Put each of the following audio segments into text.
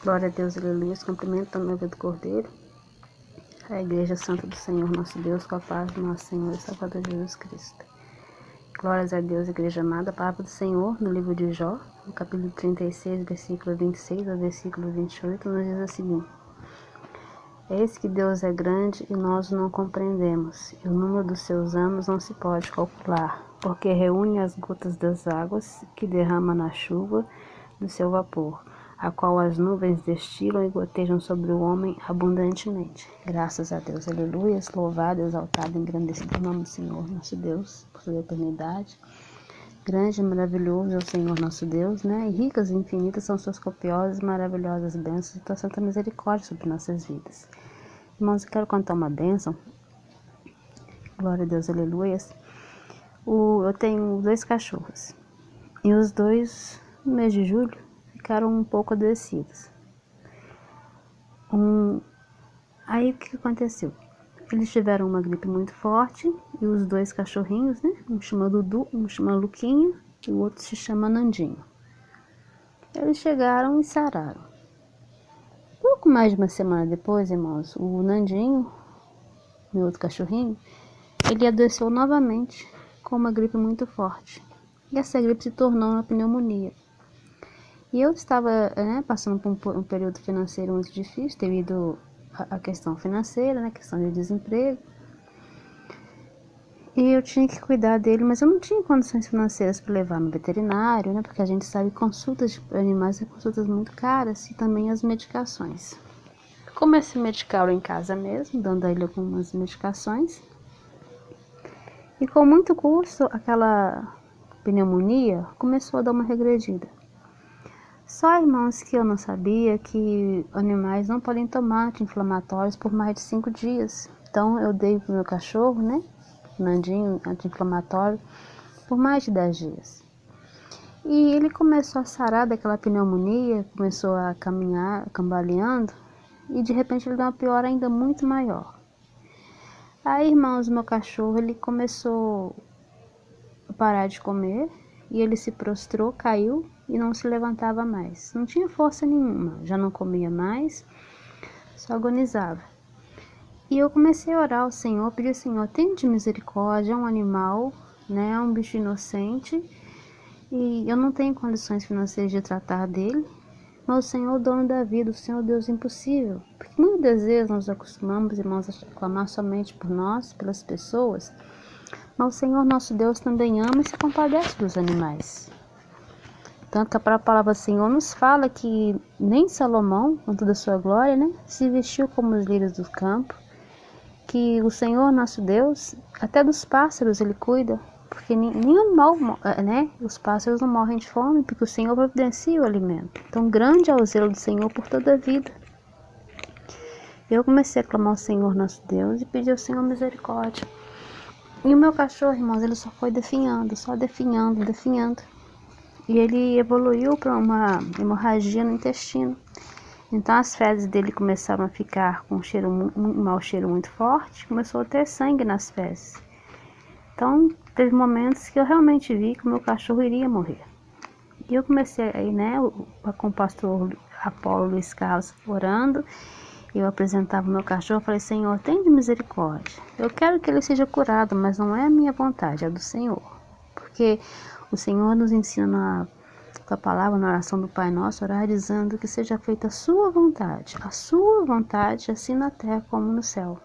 Glória a Deus, aleluia. Cumprimento a noiva do Cordeiro, a Igreja Santa do Senhor nosso Deus, com a paz do nosso Senhor e Salvador Jesus Cristo. Glórias a Deus, Igreja amada. A palavra do Senhor no livro de Jó, no capítulo 36, versículo 26 ao versículo 28, nos diz o seguinte: Eis que Deus é grande e nós o não compreendemos, e o número dos seus anos não se pode calcular, porque reúne as gotas das águas que derrama na chuva do seu vapor, a qual as nuvens destilam e gotejam sobre o homem abundantemente. Graças a Deus, aleluia, louvado, exaltado, engrandecido o nome do Senhor, nosso Deus, por toda a eternidade. Grande e maravilhoso é o Senhor nosso Deus, né? E ricas e infinitas são suas copiosas e maravilhosas bênçãos e tua santa misericórdia sobre nossas vidas. Irmãos, eu quero contar uma bênção. Glória a Deus, aleluia. Eu tenho 2 cachorros. E os dois, no mês de julho, ficaram um pouco adoecidos. Aí o que aconteceu? Eles tiveram uma gripe muito forte e os 2 cachorrinhos, né? Um chama Dudu, um chama Luquinha e o outro se chama Nandinho. Eles chegaram e sararam. Pouco mais de uma semana depois, irmãos, o Nandinho, meu outro cachorrinho, ele adoeceu novamente com uma gripe muito forte. E essa gripe se tornou uma pneumonia. E eu estava, passando por um período financeiro muito difícil devido à questão financeira, né, questão de desemprego. E eu tinha que cuidar dele, mas eu não tinha condições financeiras para levar no veterinário, né, porque a gente sabe que consultas de animais são consultas muito caras e também as medicações. Comecei a medicá-lo em casa mesmo, dando a ele algumas medicações. E com muito custo, aquela pneumonia começou a dar uma regredida. Só, irmãos, que eu não sabia que animais não podem tomar anti-inflamatórios por mais de 5 dias. Então, eu dei pro meu cachorro, né, Nandinho, anti-inflamatório, por mais de 10 dias. E ele começou a sarar daquela pneumonia, começou a caminhar, cambaleando, e de repente ele deu uma pior ainda muito maior. Aí, irmãos, meu cachorro, ele começou a parar de comer, e ele se prostrou, caiu e não se levantava mais. Não tinha força nenhuma, já não comia mais, só agonizava. E eu comecei a orar ao Senhor, pedir: Senhor, tenha de misericórdia, é um animal, né, é um bicho inocente, e eu não tenho condições financeiras de tratar dele, mas o Senhor é o dono da vida, o Senhor é o Deus impossível. Porque muitas vezes nós acostumamos, irmãos, a clamar somente por nós, pelas pessoas, mas o Senhor nosso Deus também ama e se compadece dos animais. Tanto que a própria palavra do Senhor nos fala que nem Salomão, com toda a sua glória, né, se vestiu como os lírios do campo, que o Senhor nosso Deus, até dos pássaros ele cuida, porque nenhum mal, né, os pássaros não morrem de fome, porque o Senhor providencia o alimento. Então grande é o zelo do Senhor por toda a vida. Eu comecei a clamar ao Senhor nosso Deus e pedir ao Senhor misericórdia. E o meu cachorro, irmãos, ele só foi definhando, definhando. E ele evoluiu para uma hemorragia no intestino. Então as fezes dele começaram a ficar com um mau cheiro muito forte, começou a ter sangue nas fezes. Então teve momentos que eu realmente vi que o meu cachorro iria morrer. E eu comecei aí, né, com o pastor Apolo Luiz Carlos orando. Eu apresentava o meu cachorro, falei: Senhor, tem de misericórdia. Eu quero que ele seja curado, mas não é a minha vontade, é a do Senhor. Porque o Senhor nos ensina na tua palavra, na oração do Pai Nosso, orar dizendo que seja feita a sua vontade, assim na terra como no céu.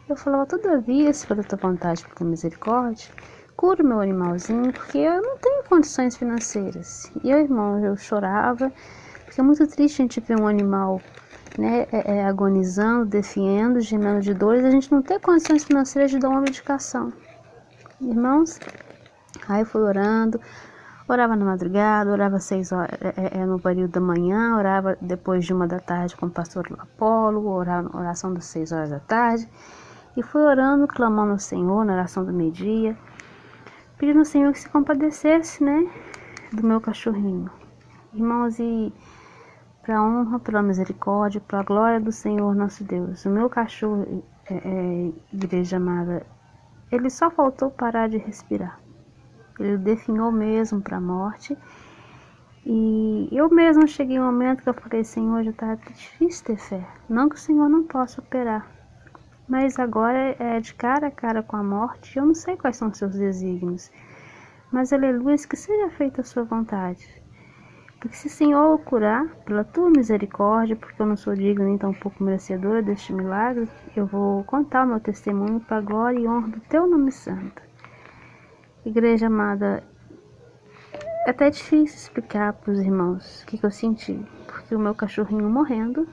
Eu falava: todavia, se for a tua vontade, por tua misericórdia, cura o meu animalzinho, porque eu não tenho condições financeiras. E eu, irmão, eu chorava, porque é muito triste a gente ver um animal, né, agonizando, definhando, gemendo de dores, a gente não ter condições financeiras de dar uma medicação. Irmãos, aí eu fui orando, orava na madrugada, orava 6 horas, no período da manhã, orava depois de 1 da tarde com o pastor Apolo, oração das 6 horas da tarde, e fui orando, clamando ao Senhor na oração do meio-dia, pedindo ao Senhor que se compadecesse, né, do meu cachorrinho. Irmãos, e para a honra, pela misericórdia, para a glória do Senhor nosso Deus, o meu cachorro, igreja amada, ele só faltou parar de respirar. Ele definhou mesmo para a morte. E eu mesma cheguei um momento que eu falei, Senhor, já tá difícil ter fé. Não que o Senhor não possa operar, mas agora é de cara a cara com a morte. Eu não sei quais são os seus desígnios, mas aleluia, que seja feita a sua vontade. Porque se o Senhor o curar, pela tua misericórdia, porque eu não sou digna nem tampouco merecedora deste milagre, eu vou contar o meu testemunho para a glória e honra do teu nome santo. Igreja amada, é até difícil explicar para os irmãos o que eu senti, porque o meu cachorrinho morrendo,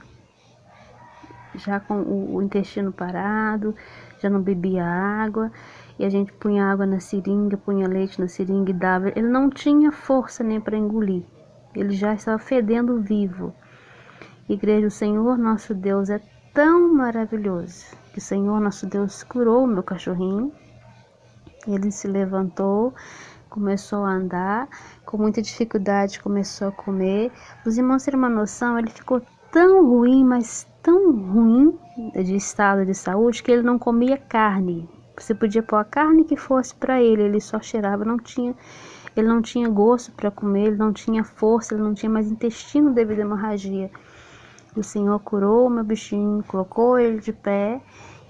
já com o intestino parado, já não bebia água, e a gente punha água na seringa, punha leite na seringa e dava. Ele não tinha força nem para engolir, ele já estava fedendo vivo. Igreja, o Senhor nosso Deus é tão maravilhoso, que o Senhor nosso Deus curou o meu cachorrinho. Ele se levantou, começou a andar, com muita dificuldade começou a comer. Os irmãos terem uma noção, ele ficou tão ruim, mas tão ruim de estado de saúde, que ele não comia carne. Você podia pôr a carne que fosse para ele só cheirava, ele não tinha gosto para comer, ele não tinha força, ele não tinha mais intestino devido à hemorragia. O Senhor curou o meu bichinho, colocou ele de pé,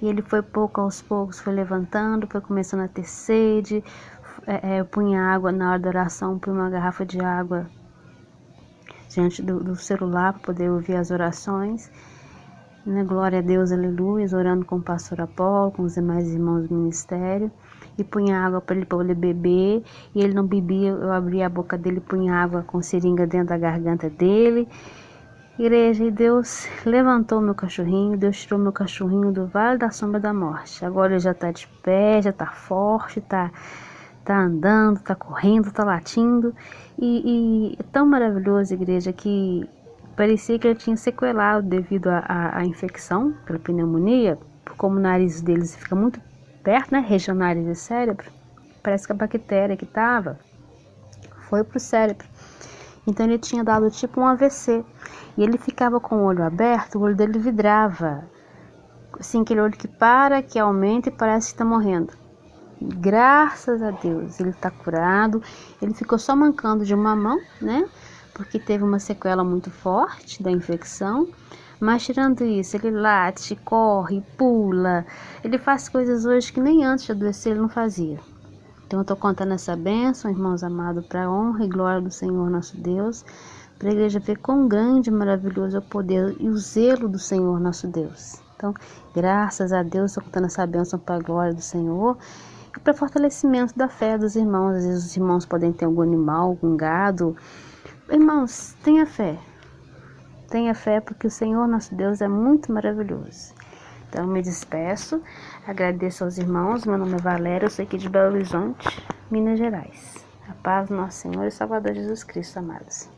e ele foi pouco aos poucos, foi levantando, foi começando a ter sede. Eu punha água na hora da oração, punha uma garrafa de água diante do celular para poder ouvir as orações. Né? Glória a Deus, aleluia, orando com o pastor Apolo, com os demais irmãos do ministério. E punha água para ele poder beber, e ele não bebia, eu abria a boca dele, punha água com seringa dentro da garganta dele. Igreja, e Deus levantou meu cachorrinho, Deus tirou meu cachorrinho do vale da sombra da morte. Agora ele já está de pé, já está forte, tá andando, tá correndo, tá latindo. E é tão maravilhoso, igreja, que parecia que ele tinha sequelado devido à infecção, pela pneumonia, como o nariz deles fica muito perto, né, região nariz e cérebro. Parece que a bactéria que estava foi pro cérebro. Então ele tinha dado tipo um AVC. E ele ficava com o olho aberto, o olho dele vidrava. Assim, aquele olho que para, que aumenta e parece que está morrendo. Graças a Deus, ele está curado. Ele ficou só mancando de uma mão, né? Porque teve uma sequela muito forte da infecção. Mas tirando isso, ele late, corre, pula. Ele faz coisas hoje que nem antes de adoecer ele não fazia. Então eu estou contando essa bênção, irmãos amados, para a honra e glória do Senhor nosso Deus, para a igreja ver quão grande e maravilhoso é o poder e o zelo do Senhor nosso Deus. Então, graças a Deus, estou contando essa bênção para a glória do Senhor e para o fortalecimento da fé dos irmãos. Às vezes os irmãos podem ter algum animal, algum gado. Irmãos, tenha fé. Tenha fé, porque o Senhor nosso Deus é muito maravilhoso. Então, me despeço, agradeço aos irmãos. Meu nome é Valéria, eu sou aqui de Belo Horizonte, Minas Gerais. A paz do nosso Senhor e Salvador Jesus Cristo, amados.